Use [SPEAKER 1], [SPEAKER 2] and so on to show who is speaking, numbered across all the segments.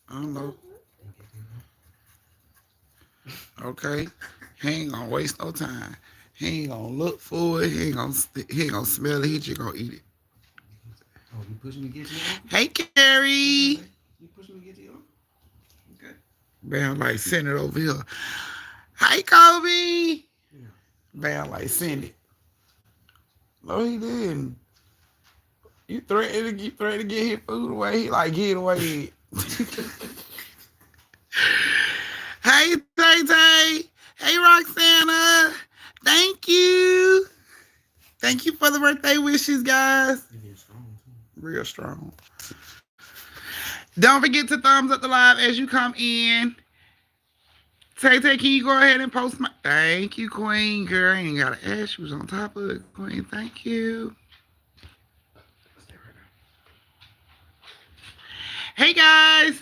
[SPEAKER 1] I don't know. Okay. He ain't gonna waste no time. He ain't gonna look for it. He ain't gonna smell it. He just gonna eat it.
[SPEAKER 2] Oh, you pushing me to get you on?
[SPEAKER 1] Hey, Carrie.
[SPEAKER 2] You pushing me to get you on? Okay.
[SPEAKER 1] Bam, like, send it over here. Hi, Kobe. Bam, like, send it. No, he didn't. You threatened to get his food away. He like, get it away. Hey, Tay Tay. Hey, Roxana. Thank you. Thank you for the birthday wishes, guys. Real strong. Don't forget to thumbs up the live as you come in. Tay Tay, can you go ahead and post my... Thank you, Queen. Girl, I ain't got to ask. She was on top of it, Queen. Thank you. Hey, guys.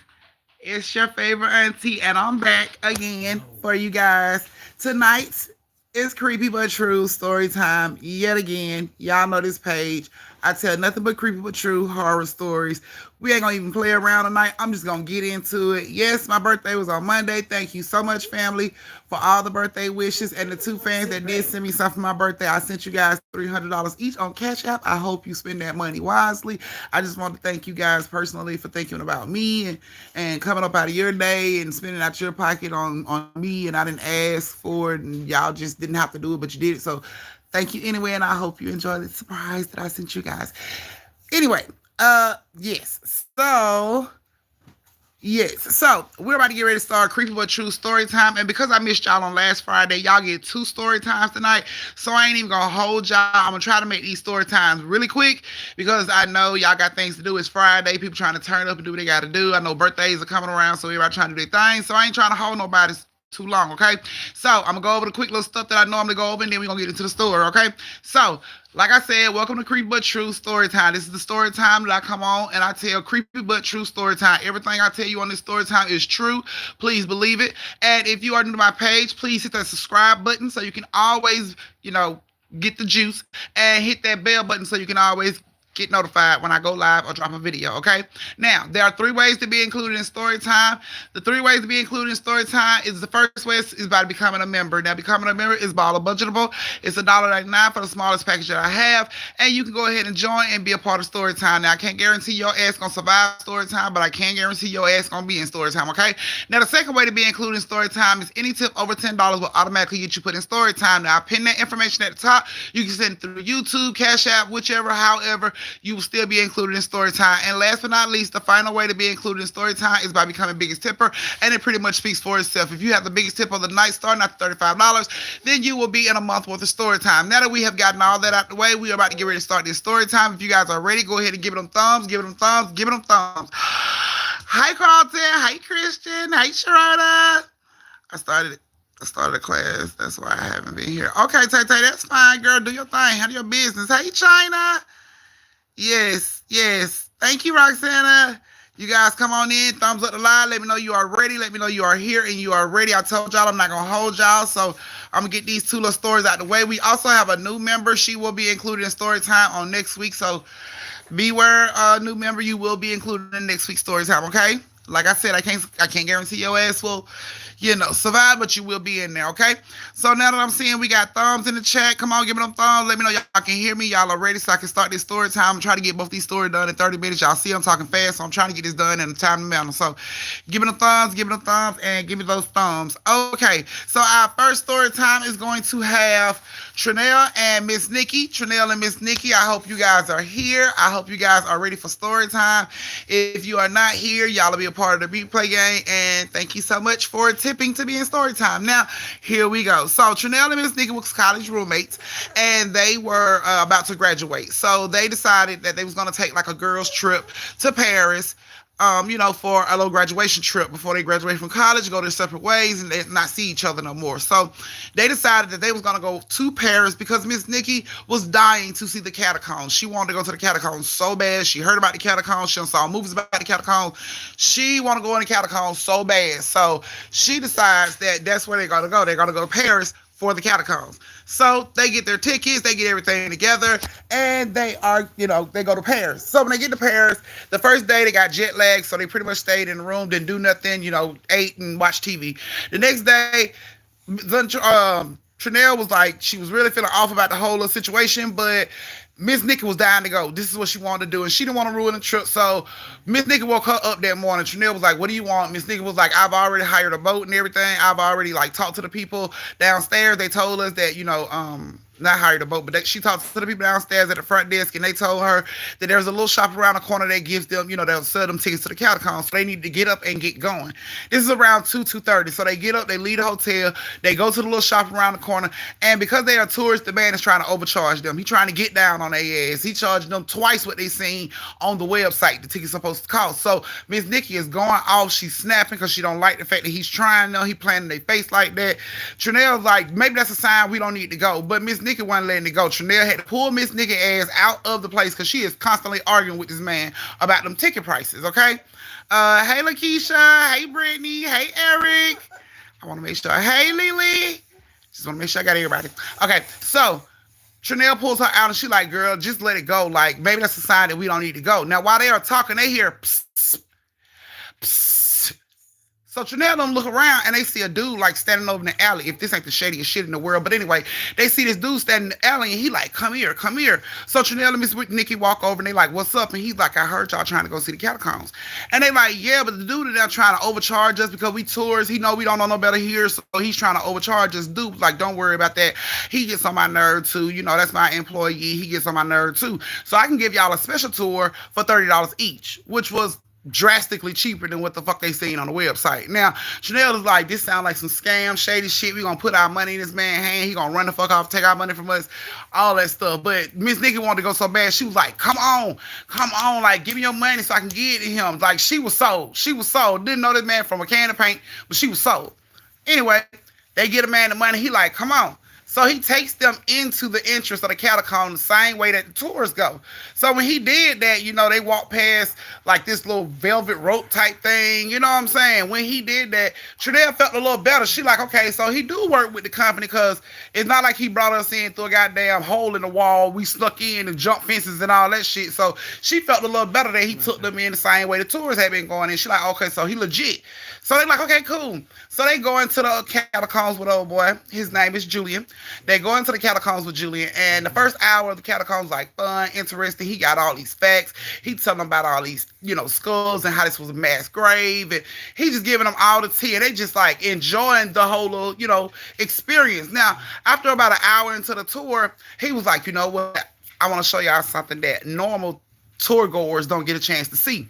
[SPEAKER 1] It's your favorite auntie, and I'm back again for you guys. Tonight is Creepy But True story time yet again. Y'all know this page. I tell nothing but creepy but true horror stories. We ain't gonna even play around tonight. I'm just gonna get into it. Yes, my birthday was on Monday. Thank you so much, family, for all the birthday wishes. And the 2 fans that did send me something for my birthday, I sent you guys $300 each on Cash App. I hope you spend that money wisely. I just want to thank you guys personally for thinking about me and coming up out of your day and spending out your pocket on me. And I didn't ask for it, and y'all just didn't have to do it, but you did it. So thank you anyway, and I hope you enjoy the surprise that I sent you guys. Anyway, yes. So we're about to get ready to start Creepy But True story time. And because I missed y'all on last Friday, y'all get 2 story times tonight. So I ain't even gonna hold y'all. I'm gonna try to make these story times really quick because I know y'all got things to do. It's Friday. People trying to turn up and do what they gotta do. I know birthdays are coming around, so everybody trying to do their thing. So I ain't trying to hold nobody too long, okay? So I'm gonna go over the quick little stuff that I normally go over, and then we're gonna get into the story, okay? So, like I said, welcome to Creepy But True story time. This is the story time that I come on and I tell creepy but true story time. Everything I tell you on this story time is true. Please believe it. And if you are new to my page, please hit that subscribe button so you can always, get the juice, and hit that bell button so you can always get notified when I go live or drop a video, okay? Now, there are 3 ways to be included in story time. The 3 ways to be included in story time is the first way is by becoming a member. Now, becoming a member is all budgetable. It's $1.99 for the smallest package that I have, and you can go ahead and join and be a part of story time. Now, I can't guarantee your ass gonna survive story time, but I can guarantee your ass gonna be in story time, okay? Now, the second way to be included in story time is any tip over $10 will automatically get you put in story time. Now, I pin that information at the top. You can send it through YouTube, Cash App, whichever, however, you will still be included in story time. And last but not least, the final way to be included in story time is by becoming biggest tipper, and it pretty much speaks for itself. If you have the biggest tip of the night starting at $35, then you will be in a month worth of story time. Now that we have gotten all that out the way, we are about to get ready to start this story time. If you guys are ready, go ahead and give it them thumbs, give it them thumbs, give it them thumbs. Hi Carlton, hi Christian, hi Sharada. I started a class, that's why I haven't been here. Okay, Tay Tay, that's fine, girl. Do your thing, handle your business. Hey China. Yes. Thank you, Roxana. You guys come on in, thumbs up the live. Let me know you are ready. Let me know you are here and you are ready. I told y'all I'm not going to hold y'all, so I'm going to get these 2 little stories out the way. We also have a new member. She will be included in story time on next week, so beware, new member. You will be included in next week's story time, okay? Like I said, I can't guarantee your ass will, survive, but you will be in there, okay? So now that I'm seeing we got thumbs in the chat, come on, give me them thumbs. Let me know y'all can hear me. Y'all are ready so I can start this story time. I'm trying to get both these stories done in 30 minutes. Y'all see I'm talking fast, so I'm trying to get this done in a timely manner. So give me the thumbs, and give me those thumbs. Okay, so our first story time is going to have Trinell and Miss Nikki. Trinell and Miss Nikki, I hope you guys are here. I hope you guys are ready for story time. If you are not here, y'all will be a part of the replay game, and thank you so much for tipping to be in story time. Now, here we go. So Trinell and Miss Nikki was college roommates, and they were about to graduate. So they decided that they was going to take like a girls trip to Paris. for a little graduation trip before they graduate from college, go their separate ways, and they not see each other no more. So they decided that they was gonna go to Paris because Miss Nikki was dying to see the catacombs. She wanted to go to the catacombs so bad. She heard about the catacombs. She saw movies about the catacombs. She want to go in the catacombs so bad. So she decides that that's where they're gonna go. They're gonna go to Paris for the catacombs. So they get their tickets, they get everything together, and they are, they go to Paris. So when they get to Paris, the first day they got jet lag, so they pretty much stayed in the room, didn't do nothing, ate and watched TV. The next day, Trinell was like, she was really feeling off about the whole little situation, but Miss Nikki was dying to go. This is what she wanted to do, and she didn't want to ruin the trip. So Miss Nikki woke her up that morning. Trinell was like, "What do you want?" Miss Nikki was like, "I've already hired a boat and everything. I've already talked to the people downstairs. They told us that not hired a boat, but she talked to the people downstairs at the front desk, and they told her that there's a little shop around the corner that gives them, they'll sell them tickets to the catacombs. So they need to get up and get going. This is around 2:30. So they get up, they leave the hotel, they go to the little shop around the corner, and because they are tourists, the man is trying to overcharge them. He's trying to get down on their ass. He charged them twice what they seen on the website the ticket's supposed to cost. So Miss Nikki is going off. She's snapping because she don't like the fact that he's trying to, he planting their face like that. Trinell's like, maybe that's a sign we don't need to go. But Miss Nikki wasn't letting it go. Trinell had to pull Miss Nikki ass out of the place because she is constantly arguing with this man about them ticket prices, okay? Hey, Lakeisha. Hey, Brittany. Hey, Eric. I want to make sure. Hey, Lily. Just want to make sure I got everybody. Okay, so Trinell pulls her out and she like, girl, just let it go. Like, maybe that's a sign that we don't need to go. Now, while they are talking, they hear psst, psst, psst. So Trinell don't look around and they see a dude standing over in the alley. If this ain't the shadiest shit in the world, but anyway, they see this dude standing in the alley and he like, come here, come here. So Trinell and Miss Nikki walk over and they like, what's up? And he's like, I heard y'all trying to go see the catacombs. And they like, yeah, but the dude is now trying to overcharge us because we tourists. He know we don't know no better here, so he's trying to overcharge us. Dude, like, don't worry about that. He gets on my nerve too. That's my employee. He gets on my nerve too. So I can give y'all a special tour for $30 each, which was drastically cheaper than what the fuck they seen on the website. Now, Chanel is like, this sound like some scam, shady shit. We gonna put our money in this man's hand. He gonna run the fuck off, take our money from us, all that stuff. But Miss Nikki wanted to go so bad. She was like, come on, like, give me your money so I can get it to him. Like, she was sold. Didn't know this man from a can of paint, but she was sold. Anyway, they get a man the money. He like, come on. So he takes them into the entrance of the catacomb the same way that the tourists go. So when he did that, they walked past like this little velvet rope type thing. You know what I'm saying? When he did that, Trinell felt a little better. She like, okay, so he do work with the company because it's not like he brought us in through a goddamn hole in the wall. We snuck in and jumped fences and all that shit. So she felt a little better that he took them in the same way the tourists had been going in. She like, okay, so he legit. So they like, okay, cool. So they go into the catacombs with old boy. His name is Julian. They go into the catacombs with Julian, and the first hour of the catacombs like fun, interesting. He got all these facts. He telling them about all these, skulls and how this was a mass grave, and he just giving them all the tea, and they just like enjoying the whole little, experience. Now, after about an hour into the tour, he was like, you know what? I want to show y'all something that normal tour goers don't get a chance to see.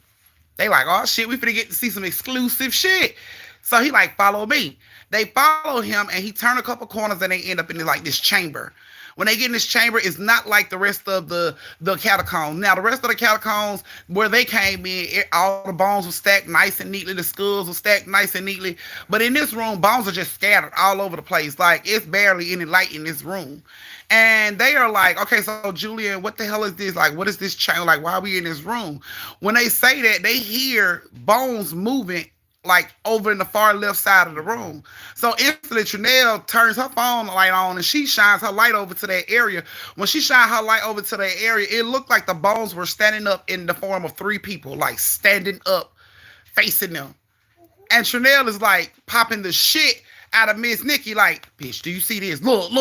[SPEAKER 1] They like, oh shit, we finna get to see some exclusive shit. So he like, follow me. They follow him and he turned a couple corners and they end up in this chamber. When they get in this chamber, it's not like the rest of the catacombs. Now, the rest of the catacombs, where they came in, all the bones were stacked nice and neatly. The skulls were stacked nice and neatly. But in this room, bones are just scattered all over the place. Like, it's barely any light in this room. And they are like, okay, so Julian, what the hell is this? Like, what is this chamber? Like, why are we in this room? When they say that, they hear bones moving like over in the far left side of the room. So instantly Trinell turns her phone light on and she shines her light over to that area. When she shined her light over to that area, it looked like the bones were standing up in the form of three people, like standing up, facing them. And Trinell is like popping the shit out of Miss Nikki, like, bitch, do you see this? Look.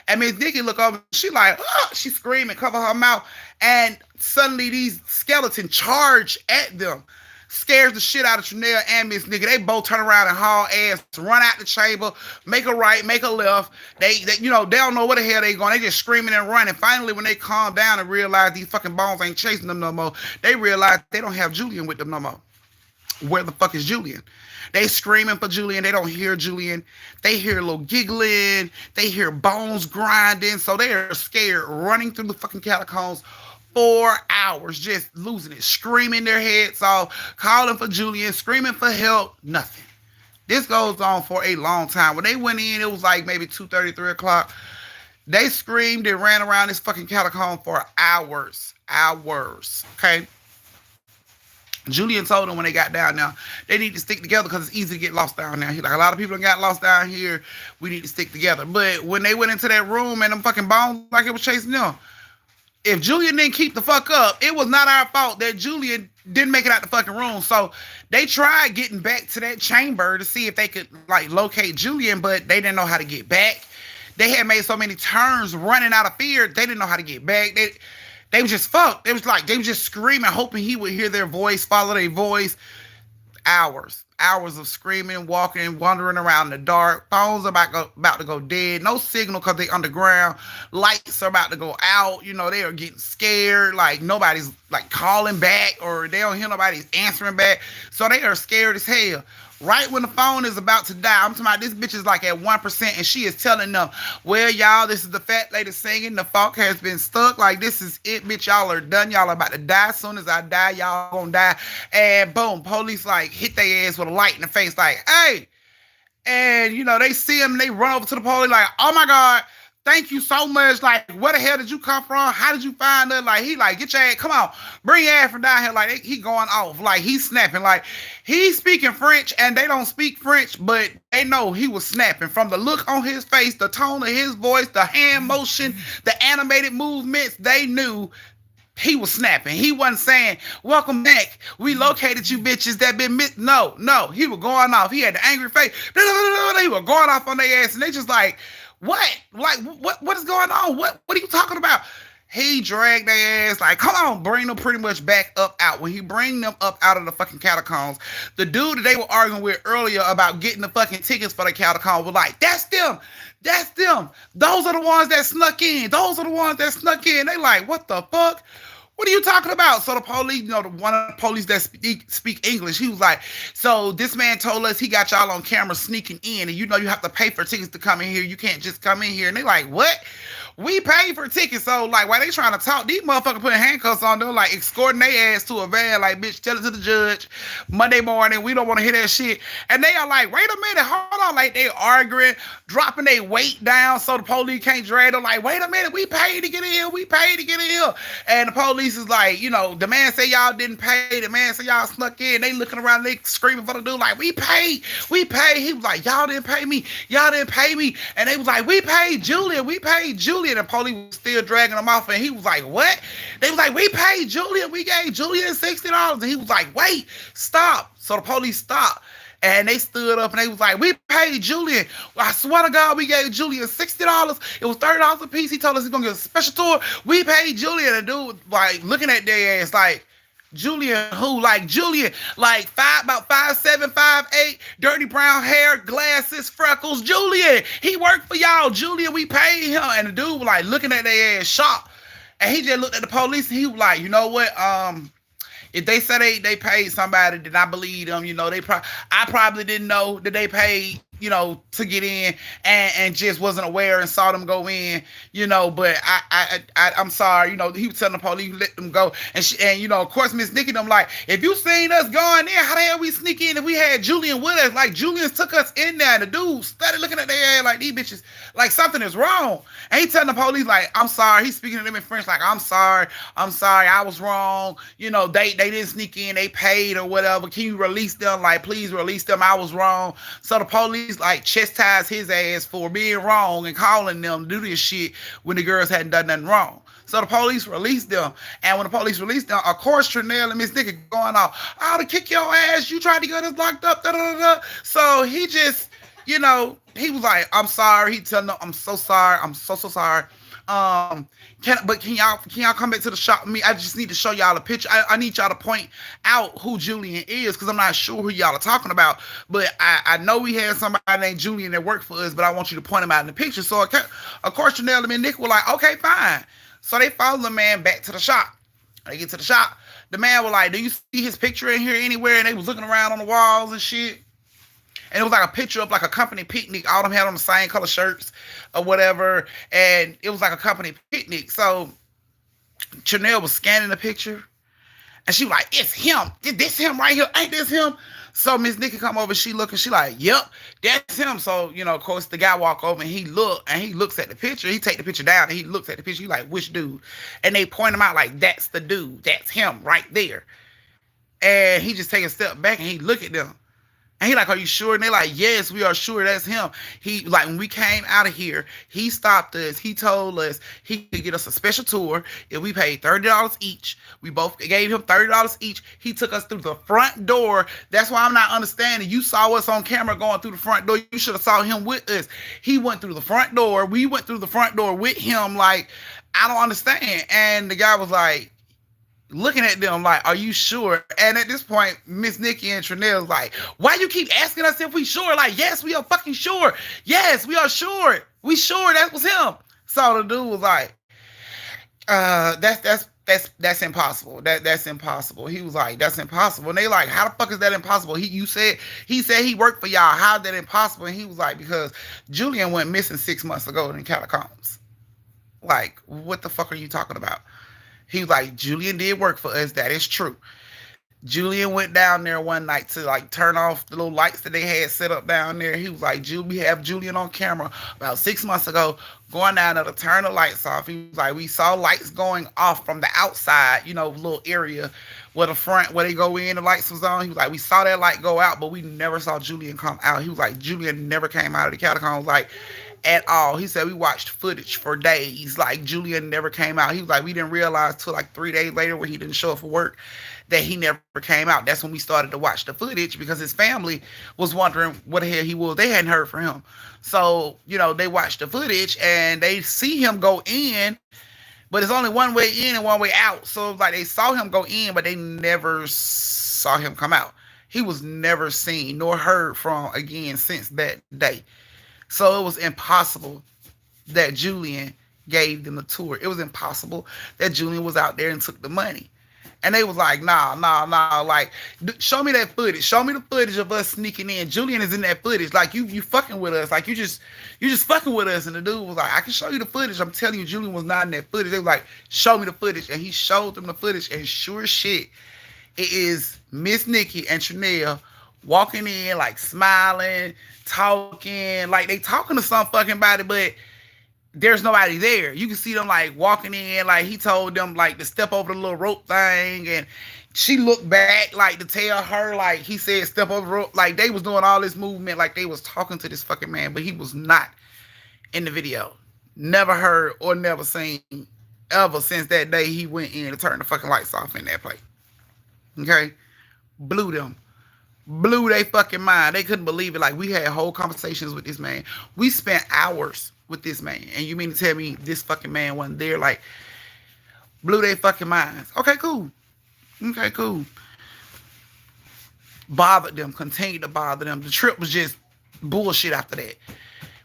[SPEAKER 1] And Miss Nikki look over, she like, oh, she screaming, cover her mouth. And suddenly these skeletons charge at them. Scares the shit out of Trinell and Miss Nikki. They both turn around and haul ass, run out the chamber, make a right, make a left. They don't know where the hell they going. They just screaming and running. Finally, when they calm down and realize these fucking bones ain't chasing them no more, they realize they don't have Julian with them no more. Where the fuck is Julian? They screaming for Julian. They don't hear Julian. They hear a little giggling. They hear bones grinding. So they are scared, running through the fucking catacombs, 4 hours, just losing it, screaming their heads off, calling for Julian, screaming for help, nothing. This goes on for a long time. When they went in, it was like maybe 2:30, 3 o'clock. They screamed and ran around this fucking catacomb for hours. Hours. Okay? Julian told them when they got down there, they need to stick together because it's easy to get lost down there. He's like, a lot of people got lost down here. We need to stick together. But when they went into that room and them fucking bones like it was chasing them, if Julian didn't keep the fuck up, it was not our fault that Julian didn't make it out the fucking room. So they tried getting back to that chamber to see if they could like locate Julian, but they didn't know how to get back. They had made so many turns running out of fear, they didn't know how to get back. They were just fucked. It was like they were just screaming, hoping he would hear their voice, follow their voice. Hours of screaming, walking, wandering around in the dark. Phones are about to go dead. No signal because they underground. Lights are about to go out. You know, they are getting scared. Like nobody's like calling back or they don't hear nobody answering back. So they are scared as hell. Right when the phone is about to die, I'm talking about this bitch is like at 1% and she is telling them, well, y'all, this is the fat lady singing. The funk has been stuck. Like, this is it, bitch. Y'all are done. Y'all are about to die. As soon as I die, y'all gonna die. And boom, police like hit their ass with a light in the face like, hey. And, you know, they see him and they run over to the police like, oh, my God. Thank you so much. Like, where the hell did you come from? How did you find us? Like, he like, get your ass, come on, bring your ass from down here. Like, he going off. Like, he's snapping. Like, he's speaking French and they don't speak French, but they know he was snapping. From the look on his face, the tone of his voice, the hand motion, the animated movements, they knew he was snapping. He wasn't saying, welcome back. We located you bitches that been missed. No. He was going off. He had the angry face. He was going off on their ass and they just like, what? Like, what is going on? What are you talking about? He dragged their ass like, come on, bring them pretty much back up out. When he bring them up out of the fucking catacombs, the dude that they were arguing with earlier about getting the fucking tickets for the catacombs was like, that's them. That's them. Those are the ones that snuck in. Those are the ones that snuck in. They like, what the fuck? What are you talking about? So the police, you know, one of the police that speak English, he was like, so this man told us he got y'all on camera sneaking in, and you know you have to pay for tickets to come in here. You can't just come in here. And they like, what? We paid for tickets. So like, while they trying to talk, these motherfuckers putting handcuffs on them, like escorting their ass to a van. Like, bitch, tell it to the judge. Monday morning, we don't want to hear that shit. And they are like, wait a minute, hold on. Like, they arguing, dropping their weight down so the police can't drag them. Like, wait a minute, we paid to get in here. We paid to get in here. And the police is like, you know, the man say y'all didn't pay. The man say y'all snuck in. They looking around, they screaming for the dude like, we paid. We paid. He was like, y'all didn't pay me. Y'all didn't pay me. And they was like, we paid Julian. We paid Julian. And the police was still dragging him off. And he was like, what? They was like, we paid Julian. We gave Julian $60. And he was like, wait, stop. So the police stopped. And they stood up and they was like, we paid Julian. I swear to God, we gave Julian $60. It was $30 a piece. He told us he's going to get a special tour. We paid Julian. And dude, like, looking at their ass like, Julian who? Like, Julian, like, about 5'7", 5'8", dirty brown hair, glasses, freckles. Julian, he worked for y'all. Julian, we paid him. And the dude was, like, looking at their ass shocked. And he just looked at the police and he was like, you know what? If they said they paid somebody, then I believe them. You know, I probably didn't know that they paid, you know, to get in and just wasn't aware and saw them go in, you know, but I'm sorry, you know, he was telling the police, let them go. And you know, of course, Miss Nikki, them like, if you seen us going in, how the hell we sneak in if we had Julian with us? Like, Julian took us in there and the dude started looking at their ass like, these bitches, like something is wrong. And he telling the police like, I'm sorry. He's speaking to them in French like, I'm sorry, I was wrong. You know, they didn't sneak in, they paid or whatever. Can you release them? Like, please release them. I was wrong. So the police like chastised his ass for being wrong and calling them to do this shit when the girls hadn't done nothing wrong. So the police released them. And when the police released them, of course, Trinell and Miss Nikki going off, I ought to kick your ass. You tried to get us locked up. Da, da, da, da. So he just, you know, he was like, I'm sorry. He telling them, I'm so sorry. I'm so sorry. Can y'all come back to the shop with me? I just need to show y'all a picture. I need y'all to point out who Julian is because I'm not sure who y'all are talking about. But I know we had somebody named Julian that worked for us, but I want you to point him out in the picture. So of course, Janelle and Nick were like, okay, fine. So they followed the man back to the shop. They get to the shop. The man was like, do you see his picture in here anywhere? And they was looking around on the walls and shit. And it was like a picture of like a company picnic. All of them had on the same color shirts or whatever. And it was like a company picnic. So Chanel was scanning the picture, and she was like, "It's him. This him right here. Ain't this him?" So Miss Nikki come over, she look, and she like, "Yep, that's him." So, of course, the guy walk over, and he looks at the picture. He take the picture down, and he looks at the picture. He like, "Which dude?" And they point him out like, "That's the dude. That's him right there." And he just take a step back, and he look at them. And he like, "Are you sure?" And they like, "Yes, we are sure that's him." He like, when we came out of here, he stopped us. He told us he could get us a special tour if we paid $30 each. We both gave him $30 each. He took us through the front door. That's why I'm not understanding. You saw us on camera going through the front door. You should have saw him with us. He went through the front door. We went through the front door with him. Like, I don't understand. And the guy was like, looking at them like, "Are you sure?" And at this point, Miss Nikki and Trinell was like, "Why you keep asking us if we sure?" Like, "Yes, we are fucking sure. Yes, we are sure. We sure that was him." So the dude was like, that's impossible. That's impossible." He was like, "That's impossible." And they like, "How the fuck is that impossible?" He said he worked for y'all. How's that impossible? And he was like, "Because Julian went missing 6 months ago in Catacombs." Like, what the fuck are you talking about? He was like, "Julian did work for us. That is true. Julian went down there one night to like turn off the little lights that they had set up down there." He was like, "We have Julian on camera about 6 months ago going down there to turn the lights off." He was like, "We saw lights going off from the outside, little area where the front, where they go in, the lights was on." He was like, "We saw that light go out, but we never saw Julian come out." He was like, "Julian never came out of the catacombs, like, at all." He said, "We watched footage for days. Like, Julian never came out." He was like, "We didn't realize till like 3 days later when he didn't show up for work that he never came out. That's when we started to watch the footage because his family was wondering what the hell he was. They hadn't heard from him. So, they watched the footage and they see him go in, but it's only one way in and one way out. So, like, they saw him go in, but they never saw him come out. He was never seen nor heard from again since that day. So it was impossible that Julian gave them the tour. It was impossible that Julian was out there and took the money. And they was like, nah. Like, show me that footage. Show me the footage of us sneaking in. Julian is in that footage. Like, you fucking with us. Like, you just fucking with us. And the dude was like, "I can show you the footage. I'm telling you, Julian was not in that footage." They was like, "Show me the footage." And he showed them the footage. And sure as shit, it is Miss Nikki and Chanel walking in, like, smiling, talking, like they talking to some fucking body, but there's nobody there. You can see them like walking in, like he told them like to step over the little rope thing, and she looked back like to tell her, like he said step over the rope. Like they was doing all this movement, like they was talking to this fucking man, but he was not in the video. Never heard or never seen ever since that day he went in to turn the fucking lights off in that place. Okay? Blew they fucking mind. They couldn't believe it. Like, we had whole conversations with this man. We spent hours with this man. And you mean to tell me this fucking man wasn't there? Like, blew they fucking minds. Okay, cool. Bothered them. Continued to bother them. The trip was just bullshit after that.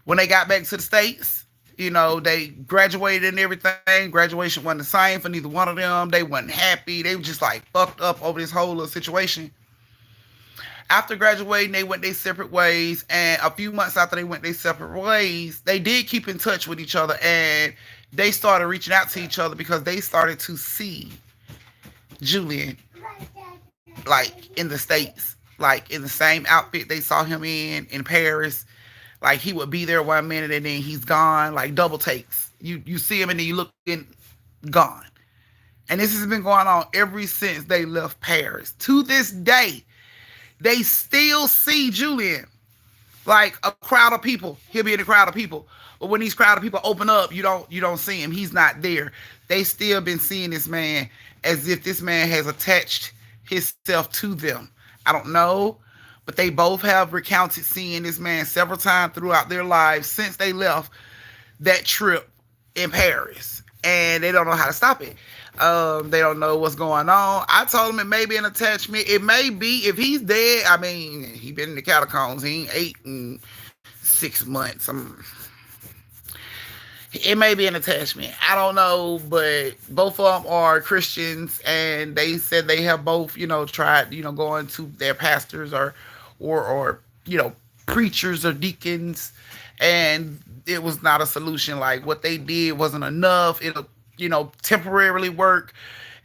[SPEAKER 1] When they got back to the States, they graduated and everything. Graduation wasn't the same for neither one of them. They wasn't happy. They were just like fucked up over this whole little situation. After graduating, they went their separate ways, and a few months after they went their separate ways, they did keep in touch with each other, and they started reaching out to each other because they started to see Julian, like, in the States, like, in the same outfit they saw him in Paris. Like, he would be there 1 minute, and then he's gone, like, double takes. You see him, and then you look in, gone. And this has been going on ever since they left Paris. To this day, they still see Julian, like a crowd of people. He'll be in a crowd of people, but when these crowd of people open up, you don't see him. He's not there. They still been seeing this man as if this man has attached himself to them. I don't know, but they both have recounted seeing this man several times throughout their lives since they left that trip in Paris, and they don't know how to stop it. They don't know what's going on. I told him it may be an attachment. It may be. If he's dead, I mean, he been in the catacombs. He ain't 8 and 6 months. It may be an attachment. I don't know, but both of them are Christians, and they said they have both, tried, going to their pastors or preachers or deacons, and it was not a solution. Like, what they did wasn't enough. temporarily work,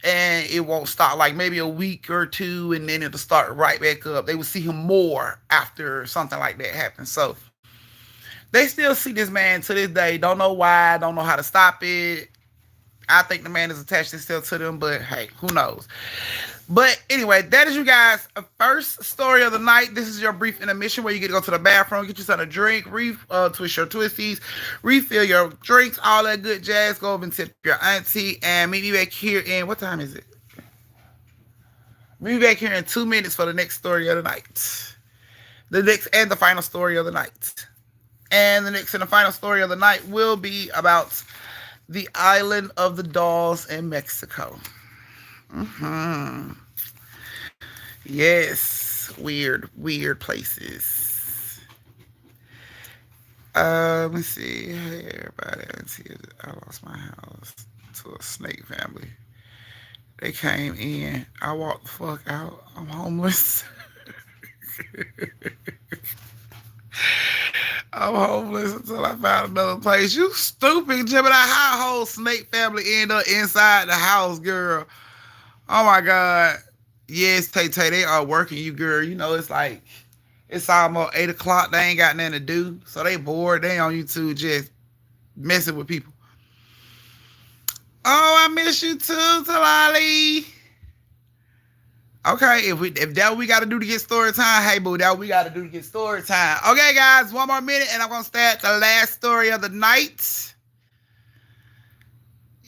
[SPEAKER 1] and it won't stop, like maybe a week or two, and then it'll start right back up. They would see him more after something like that happens. So they still see this man to this day. Don't know why, don't know how to stop it. I think the man is attached still to them, but hey, who knows? But anyway, that is you guys' first story of the night. This is your brief intermission where you get to go to the bathroom, get yourself a drink, twist your twisties, refill your drinks, all that good jazz. Go over and tip your auntie, and meet me back here in, what time is it? Meet me back here in 2 minutes for the next story of the night. The next and the final story of the night. And the next and the final story of the night will be about the island of the dolls in Mexico. Yes, weird places. Let me see. Hey, everybody. Let's see. I lost my house to a snake family. They came in. I walked the fuck out. I'm homeless. I'm homeless until I found another place. You stupid, Gemini. How a whole snake family end up inside the house, girl? Oh my God. Yes, Tay, they are working you, girl. It's like, it's almost 8 o'clock. They ain't got nothing to do. So they bored. They on YouTube just messing with people. Oh, I miss you too, Talali. Okay, if that what we got to do to get story time, hey, boo, that what we got to do to get story time. Okay, guys, 1 more minute, and I'm going to start the last story of the night.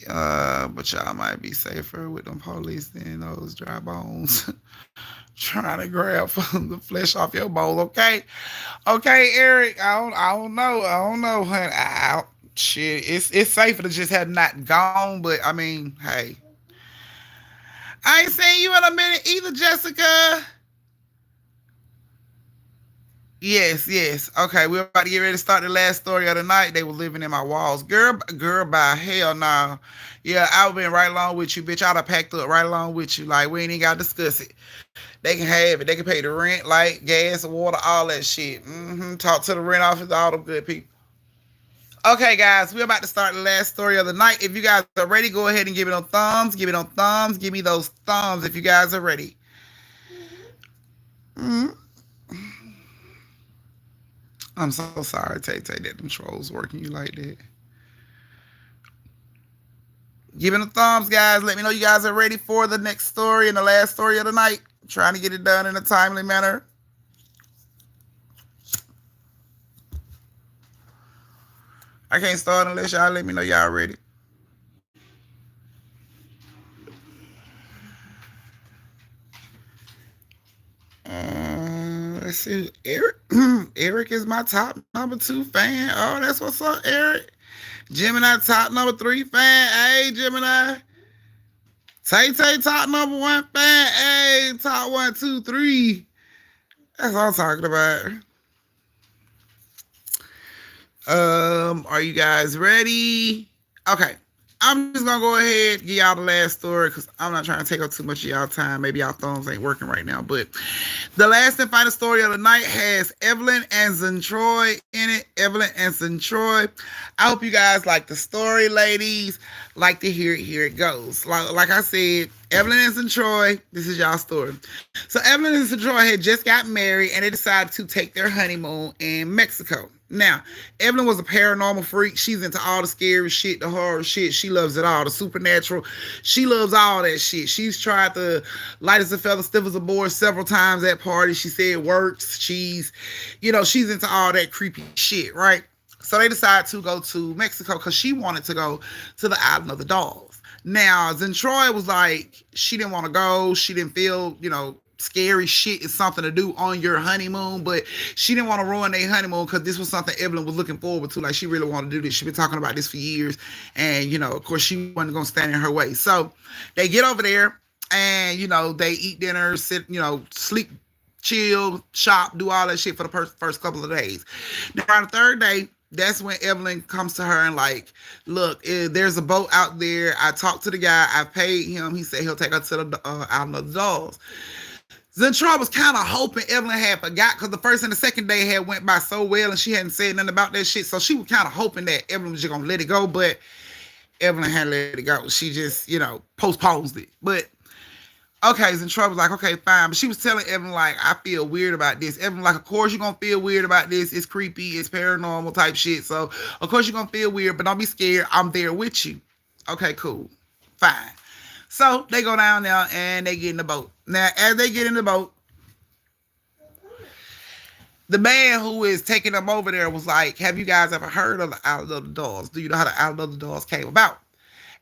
[SPEAKER 1] But y'all might be safer with them police than those dry bones trying to grab the flesh off your bones. Okay, Eric. I don't know, honey. Shit, it's safer to just have not gone. But I mean, hey, I ain't seen you in a minute either, Jessica. Yes. Okay, we're about to get ready to start the last story of the night. They were living in my walls. Girl, by hell no. Yeah, I would have been right along with you, bitch. I'd have packed up right along with you. Like, we ain't even got to discuss it. They can have it. They can pay the rent, light, gas, water, all that shit. Talk to the rent office, all them good people. Okay, guys, we're about to start the last story of the night. If you guys are ready, go ahead and give it on thumbs. Give me those thumbs if you guys are ready. I'm so sorry, Tay, that them trolls working you like that. Give it the thumbs, guys. Let me know you guys are ready for the next story and the last story of the night. I'm trying to get it done in a timely manner. I can't start unless y'all let me know y'all ready. Let's see. Eric is my top number 2 fan. Oh, that's what's up, Eric. Gemini, top number 3 fan. Hey, Gemini. Tay, top number 1 fan. Hey, top 1, 2, 3. That's what I'm talking about. Are you guys ready? Okay. I'm just gonna go ahead and give y'all the last story because I'm not trying to take up too much of y'all time. Maybe y'all thumbs ain't working right now, but the last and final story of the night has Evelyn and Zentroy in it. Evelyn and Zentroy. I hope you guys like the story, ladies. Like to hear it. Here it goes. Like I said, Evelyn and Zentroy, this is y'all's story. So Evelyn and Zentroy had just got married and they decided to take their honeymoon in Mexico. Now, Evelyn was a paranormal freak. She's into all the scary shit, the horror shit. She loves it all, the supernatural. She loves all that shit. She's tried to light as a feather, stiff as a board several times at parties. She said it works. She's into all that creepy shit, right? So they decided to go to Mexico because she wanted to go to the island of the dolls. Now, Zentroy was like, she didn't want to go. She didn't feel, scary shit is something to do on your honeymoon, but she didn't want to ruin their honeymoon because this was something Evelyn was looking forward to. Like, she really wanted to do this. She's been talking about this for years, and of course she wasn't gonna stand in her way. So they get over there and they eat dinner, sit, sleep, chill, shop, do all that shit for the first couple of days. Now on the third day, that's when Evelyn comes to her and like, look, there's a boat out there. I talked to the guy. I paid him. He said he'll take her to the island of the dolls. Zentroy was kind of hoping Evelyn had forgot because the first and the second day had went by so well and she hadn't said nothing about that shit. So she was kind of hoping that Evelyn was just going to let it go. But Evelyn had let it go. She just, postponed it. But okay, Zentroy was like, okay, fine. But she was telling Evelyn, like, I feel weird about this. Evelyn, like, of course you're going to feel weird about this. It's creepy. It's paranormal type shit. So, of course you're going to feel weird, but don't be scared. I'm there with you. Okay, cool. Fine. So, they go down there and they get in the boat. Now, as they get in the boat, the man who is taking them over there was like, have you guys ever heard of the Island of the Dolls? Do you know how the Island of the Dolls came about?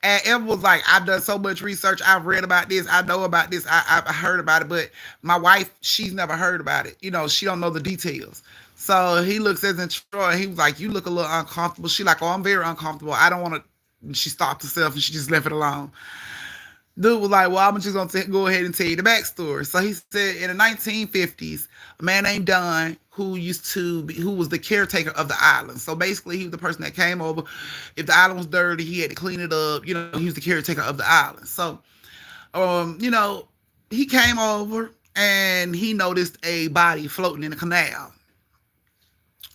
[SPEAKER 1] And Evan was like, I've done so much research. I've read about this. I know about this. I've heard about it. But my wife, she's never heard about it. She don't know the details. So he looks at Troy and he was like, you look a little uncomfortable. She like, oh, I'm very uncomfortable. I don't want to. And she stopped herself and she just left it alone. Dude was like, well, I'm just going to go ahead and tell you the backstory. So he said in the 1950s, a man named Don, who was the caretaker of the island. So basically, he was the person that came over. If the island was dirty, he had to clean it up. He was the caretaker of the island. So, he came over and he noticed a body floating in a canal.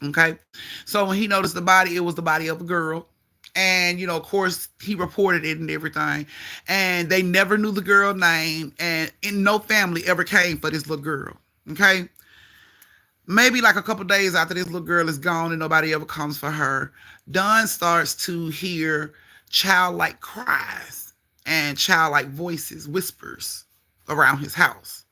[SPEAKER 1] Okay. So when he noticed the body, it was the body of a girl. And, of course, he reported it and everything. And they never knew the girl's name. And no family ever came for this little girl. Okay? Maybe like a couple days after this little girl is gone and nobody ever comes for her, Don starts to hear childlike cries and childlike voices, whispers around his house.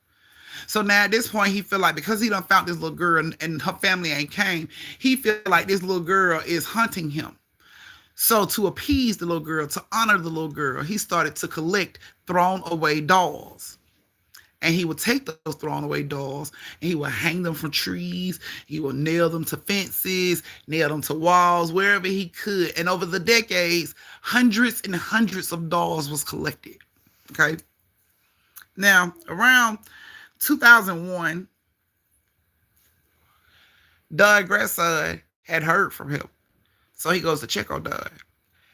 [SPEAKER 1] So now at this point, he feel like because he done found this little girl and her family ain't came, he feel like this little girl is hunting him. So to appease the little girl, to honor the little girl, he started to collect thrown away dolls. And he would take those thrown away dolls and he would hang them from trees. He would nail them to fences, nail them to walls, wherever he could. And over the decades, hundreds and hundreds of dolls was collected. Okay. Now, around 2001, Doug's grandson had heard from him. So he goes to check on Doug.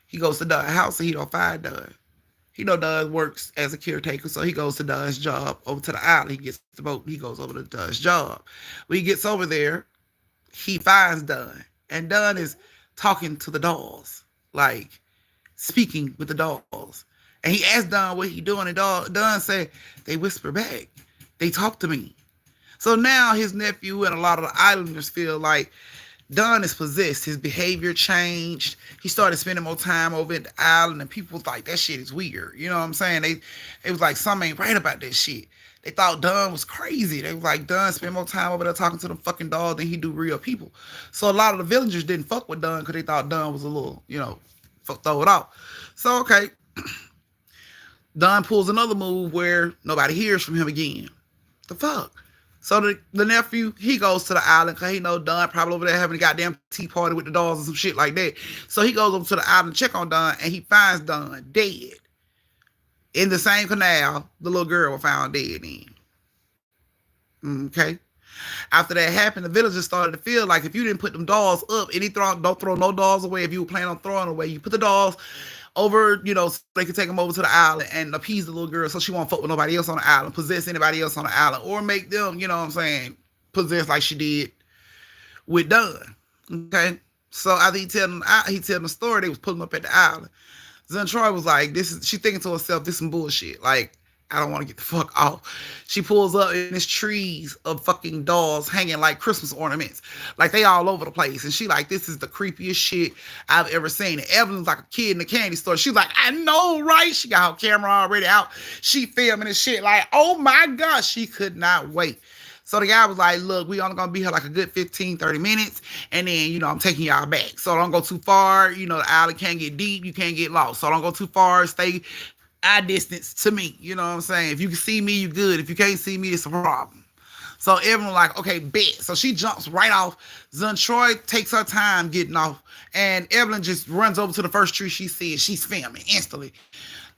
[SPEAKER 1] He goes to Doug's house and he don't find Doug. Doug works as a caretaker, so he goes to Doug's job over to the island. He gets the boat. He goes over to Doug's job. When he gets over there, he finds Doug. And Doug is talking to the dolls, like speaking with the dolls. And he asked Doug what he doing, and Doug said, they whisper back. They talk to me. So now his nephew and a lot of the islanders feel like Don is possessed. His behavior changed. He started spending more time over at the island, and people was like, that shit is weird. You know what I'm saying? It was like, something ain't right about that shit. They thought Don was crazy. They was like, Don spent more time over there talking to them fucking dogs than he do real people. So a lot of the villagers didn't fuck with Don because they thought Don was a little, throw it off. So, okay. Don pulls another move where nobody hears from him again. The fuck? So the nephew, he goes to the island because he know Don probably over there having a goddamn tea party with the dogs and some shit like that. So he goes over to the island to check on Don, and he finds Don dead. In the same canal the little girl was found dead in. Okay? After that happened, the villagers started to feel like if you didn't put them dolls up, don't throw no dolls away. If you were planning on throwing away, you put the dolls over, so they could take them over to the island and appease the little girl so she won't fuck with nobody else on the island, possess anybody else on the island, or make them, possess like she did with Dunn. Okay? So after he tell them the story, they was pulling up at the island. Troy was like, she thinking to herself, this is some bullshit. Like, I don't want to get the fuck off. She pulls up and there's trees of fucking dolls hanging like Christmas ornaments. Like they all over the place. And she like, this is the creepiest shit I've ever seen. And Evelyn's like a kid in the candy store. She's like, I know, right? She got her camera already out. She filming this shit like, oh my gosh, she could not wait. So the guy was like, look, we only going to be here like a good 15, 30 minutes. And then, I'm taking y'all back. So don't go too far. The island can't get deep. You can't get lost. So don't go too far. Stay eye distance to me. You know what I'm saying? If you can see me, you good. If you can't see me, it's a problem. So everyone like, okay, bet. So she jumps right off. Troy takes her time getting off. And Evelyn just runs over to the first tree she sees. She's filming instantly.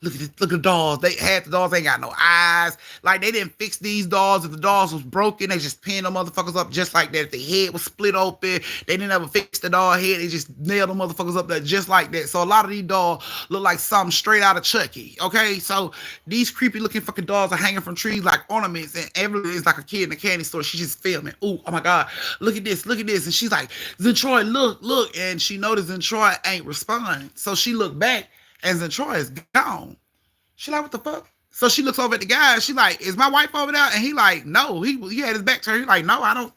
[SPEAKER 1] Look at the dolls. Half the dolls ain't got no eyes. Like, they didn't fix these dolls. If the dolls was broken, they just pinned them motherfuckers up just like that. If the head was split open, they didn't ever fix the doll head. They just nailed them motherfuckers up there just like that. So a lot of these dolls look like something straight out of Chucky. Okay? So these creepy looking fucking dolls are hanging from trees like ornaments. And everyone is like a kid in a candy store. She's just filming. Oh my God. Look at this. Look at this. And she's like, Troy, look. And she noticed Troy ain't responding. So she looked back. And then Troy is gone. She like, what the fuck? So she looks over at the guy. She like, is my wife over there? And he like, no. He had his back to her. He like, no, I don't.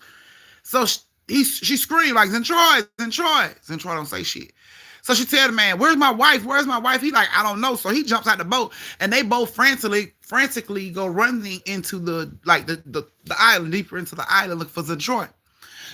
[SPEAKER 1] So she screamed like, Zentroy. Zentroy don't say shit. So she tell the man, where's my wife? Where's my wife? He like, I don't know. So he jumps out the boat, and they both frantically go running into the island, deeper into the island, looking for Zentroy.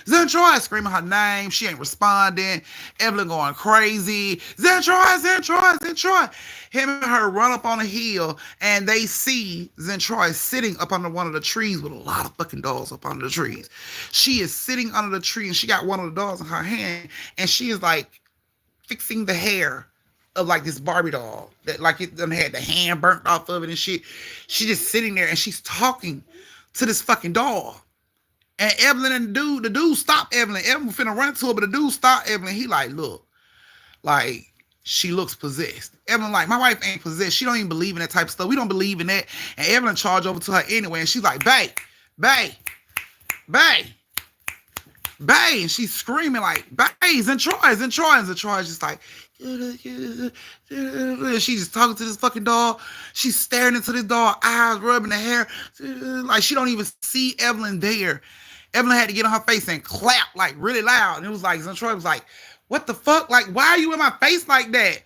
[SPEAKER 1] Zentroy screaming her name. She ain't responding. Evelyn going crazy. Zentroy. Him and her run up on a hill, and they see Zentroy sitting up under one of the trees with a lot of fucking dolls up under the trees. She is sitting under the tree, and she got one of the dolls in her hand, and she is like fixing the hair of like this Barbie doll that like it done had the hand burnt off of it and shit. She just sitting there, and she's talking to this fucking doll. And Evelyn and the dude stopped Evelyn. Evelyn finna run to her, but the dude stopped Evelyn. He like, look, like, she looks possessed. Evelyn like, my wife ain't possessed. She don't even believe in that type of stuff. We don't believe in that. And Evelyn charged over to her anyway. And she's like, bae. And she's screaming like, bae, Zentroy. And Zentroy's just like, she's just talking to this fucking doll. She's staring into this doll, eyes rubbing the hair. Like, she don't even see Evelyn there. Evelyn had to get on her face and clap like really loud. And it was like, Zentroy was like, what the fuck? Like, why are you in my face like that?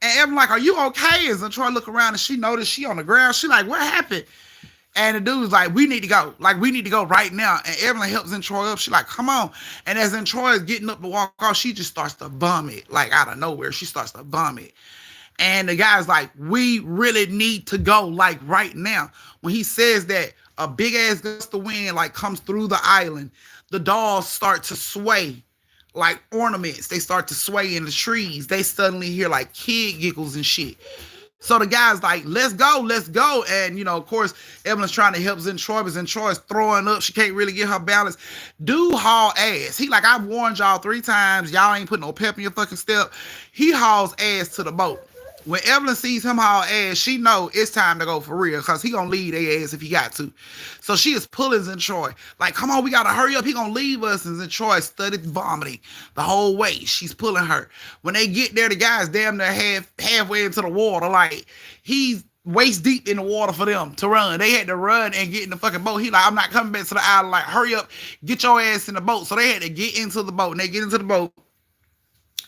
[SPEAKER 1] And Evelyn like, are you okay? And Zentroy look around, and she noticed she on the ground. She like, what happened? And the dude's like, we need to go. Like, we need to go right now. And Evelyn helps Zentroy up. She like, come on. And as Zentroy is getting up to walk off, she just starts to bum it. Like, out of nowhere, she starts to bum it. And the guy's like, we really need to go, like, right now. When he says that, a big-ass gust of wind, like, comes through the island. The dolls start to sway like ornaments. They start to sway in the trees. They suddenly hear, like, kid giggles and shit. So the guy's like, let's go. And, you know, of course, Evelyn's trying to help Zentroy, but Zentroy's throwing up. She can't really get her balance. Dude haul ass. He like, I've warned y'all 3 times. Y'all ain't putting no pep in your fucking step. He hauls ass to the boat. When Evelyn sees him haul ass, she know it's time to go for real, because he gonna leave their ass if he got to. So she is pulling Zentroy. Like, come on, we gotta hurry up. He gonna leave us. And Zentroy studied vomiting the whole way. She's pulling her. When they get there, the guy's damn near halfway into the water. Like, he's waist deep in the water for them to run. They had to run and get in the fucking boat. He like, I'm not coming back to the island. Like, hurry up, get your ass in the boat. So they had to get into the boat. And they get into the boat.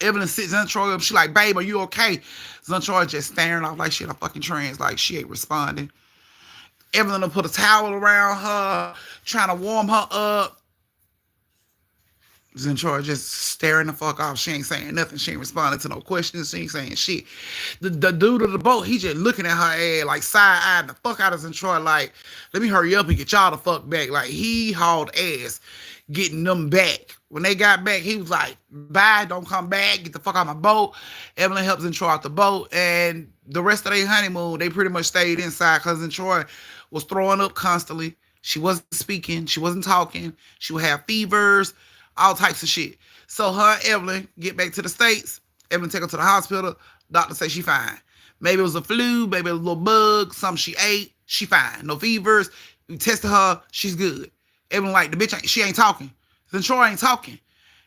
[SPEAKER 1] Evelyn sits Zentroy up. She like, babe, are you okay? Zentroy just staring off like she in a fucking trance, like she ain't responding. Evelyn will put a towel around her, trying to warm her up. Zentroy just staring the fuck off. She ain't saying nothing. She ain't responding to no questions. She ain't saying shit. The dude of the boat, he just looking at her ass, like side-eyeing the fuck out of Zentroy, like, let me hurry up and get y'all the fuck back. Like, he hauled ass getting them back. When they got back, he was like, bye, don't come back, get the fuck out of my boat. Evelyn helps Zentroy out the boat, and the rest of their honeymoon, they pretty much stayed inside because Zentroy was throwing up constantly. She wasn't speaking. She wasn't talking. She would have fevers, all types of shit. So her and Evelyn get back to the States. Evelyn take her to the hospital. Doctor say she fine. Maybe it was a flu, maybe it was a little bug, something she ate. She fine. No fevers. We tested her. She's good. Evelyn like, the bitch, she ain't talking. Zentroy ain't talking.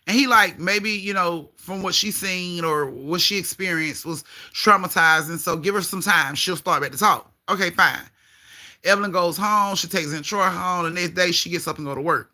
[SPEAKER 1] And he like, maybe, you know, from what she seen or what she experienced was traumatizing. So give her some time. She'll start back to talk. Okay, fine. Evelyn goes home. She takes Zentroy home. The next day, she gets up and go to work.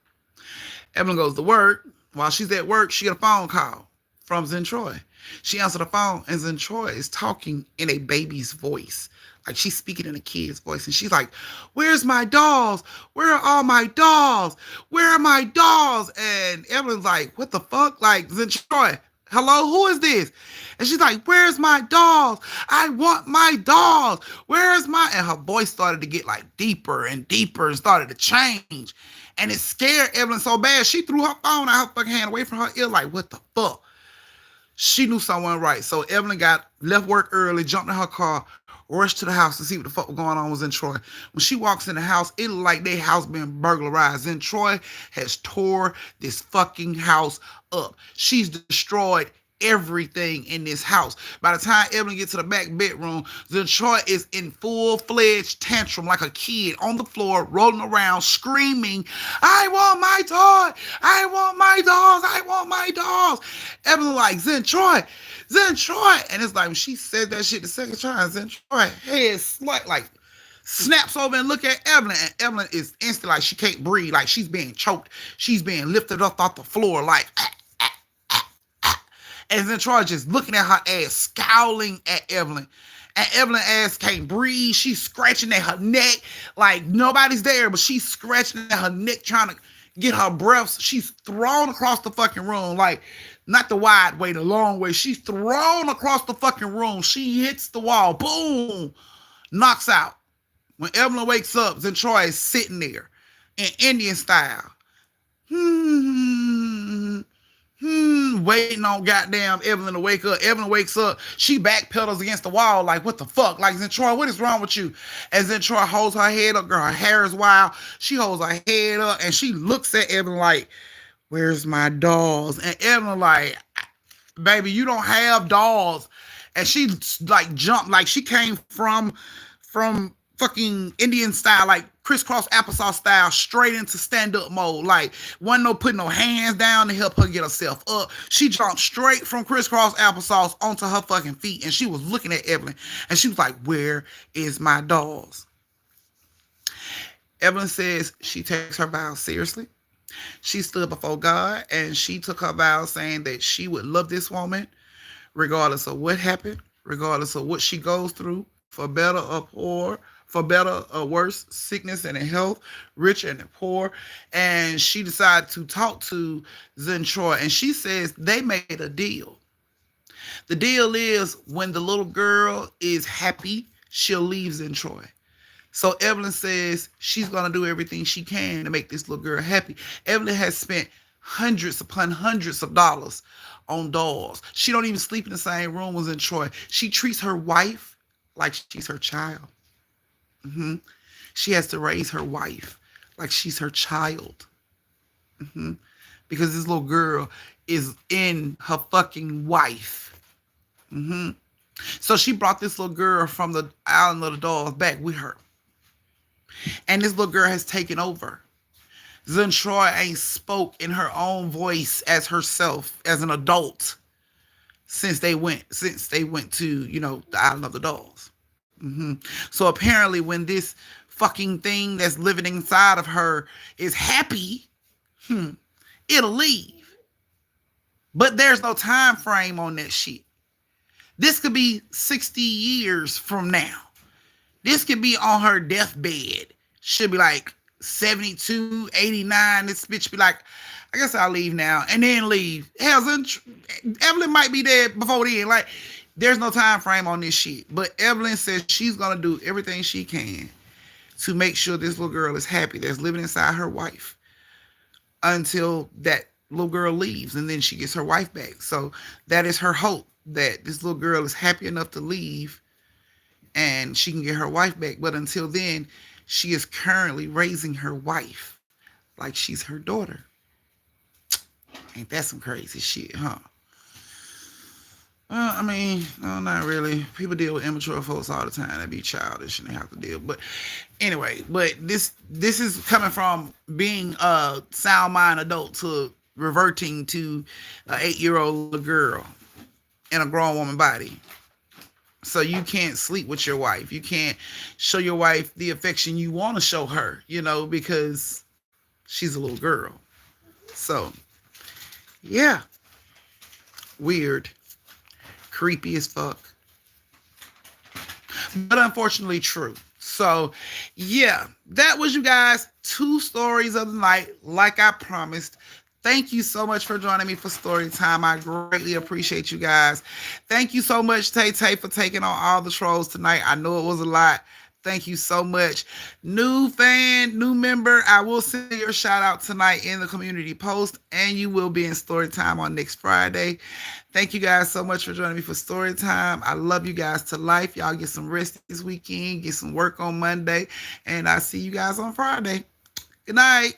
[SPEAKER 1] Evelyn goes to work. While she's at work, she get a phone call from Zentroy. She answered the phone, and Zentroy is talking in a baby's voice. Like, she's speaking in a kid's voice. And she's like, where's my dolls? Where are all my dolls? Where are my dolls? And Evelyn's like, what the fuck? Like, Zentroy, hello, who is this? And she's like, where's my dolls? I want my dolls. Where's my... And her voice started to get, like, deeper and deeper and started to change. And it scared Evelyn so bad, she threw her phone out her fucking hand away from her ear, like, what the fuck? She knew someone right. So Evelyn left work early, jumped in her car, rushed to the house to see what the fuck was going on with Zentroy. When she walks in the house, it looked like their house been burglarized. Zentroy has tore this fucking house up. She's destroyed everything in this house. By the time Evelyn gets to the back bedroom, Zentroy is in full-fledged tantrum like a kid on the floor, rolling around, screaming, I want my toy! I want my dolls! I want my dolls! Evelyn like, Zen Troy. And it's like, when she said that shit the second time, Zen Troy head like snaps over and look at Evelyn. And Evelyn is instantly like, she can't breathe. Like, she's being choked. She's being lifted up off the floor like, and then Troy just looking at her ass, scowling at Evelyn. And Evelyn ass can't breathe. She's scratching at her neck like nobody's there, but she's scratching at her neck trying to get her breath. She's thrown across the fucking room, like not the wide way, the long way. She's thrown across the fucking room. She hits the wall. Boom. Knocks out. When Evelyn wakes up, Zentroy is sitting there in Indian style. Waiting on goddamn Evelyn to wake up. Evelyn wakes up. She backpedals against the wall like, what the fuck? Like, Zentroy, what is wrong with you? And Zentroy holds her head up. Girl, her hair is wild. She holds her head up and she looks at Evelyn like, where's my dolls? And Evelyn like, baby, you don't have dolls. And she like jumped, like she came from fucking Indian style, like crisscross applesauce style, straight into stand-up mode. Like, wasn't no putting no hands down to help her get herself up. She jumped straight from crisscross applesauce onto her fucking feet, and she was looking at Evelyn, and she was like, where is my dolls? Evelyn says she takes her vows seriously. She stood before God, and she took her vows saying that she would love this woman regardless of what happened, regardless of what she goes through, for better or poor, for better or worse, sickness and in health, rich and poor. And she decided to talk to Zentroy, and she says they made a deal. The deal is when the little girl is happy, she'll leave Zentroy. So Evelyn says she's going to do everything she can to make this little girl happy. Evelyn has spent hundreds upon hundreds of dollars on dolls. She don't even sleep in the same room as Zentroy. She treats her wife like she's her child. She has to raise her wife like she's her child. Because this little girl is in her fucking wife. So she brought this little girl from the island of the dolls back with her. And this little girl has taken over. Zentroy ain't spoke in her own voice as herself, as an adult, since they went to, the island of the dolls. So apparently when this fucking thing that's living inside of her is happy, it'll leave. But there's no time frame on that shit. This could be 60 years from now. This could be on her deathbed. She'll be like 72, 89. This bitch be like, I guess I'll leave now. And then leave. Hell, Evelyn might be dead before then. Like, there's no time frame on this shit. But Evelyn says she's going to do everything she can to make sure this little girl is happy that's living inside her wife until that little girl leaves and then she gets her wife back. So that is her hope, that this little girl is happy enough to leave and she can get her wife back. But until then, she is currently raising her wife like she's her daughter. Ain't that some crazy shit, huh? No, not really. People deal with immature folks all the time. They be childish and they have to deal. But anyway, this is coming from being a sound mind adult to reverting to an 8-year-old girl in a grown woman body. So you can't sleep with your wife. You can't show your wife the affection you want to show her, because she's a little girl. So, yeah. Weird. Creepy as fuck. But unfortunately true. So, yeah. That was, you guys, 2 stories of the night, like I promised. Thank you so much for joining me for story time. I greatly appreciate you guys. Thank you so much, Tay Tay, for taking on all the trolls tonight. I know it was a lot. Thank you so much. New fan, new member, I will send your shout out tonight in the community post, and you will be in story time on next Friday. Thank you guys so much for joining me for story time. I love you guys to life. Y'all get some rest this weekend, get some work on Monday, and I'll see you guys on Friday. Good night.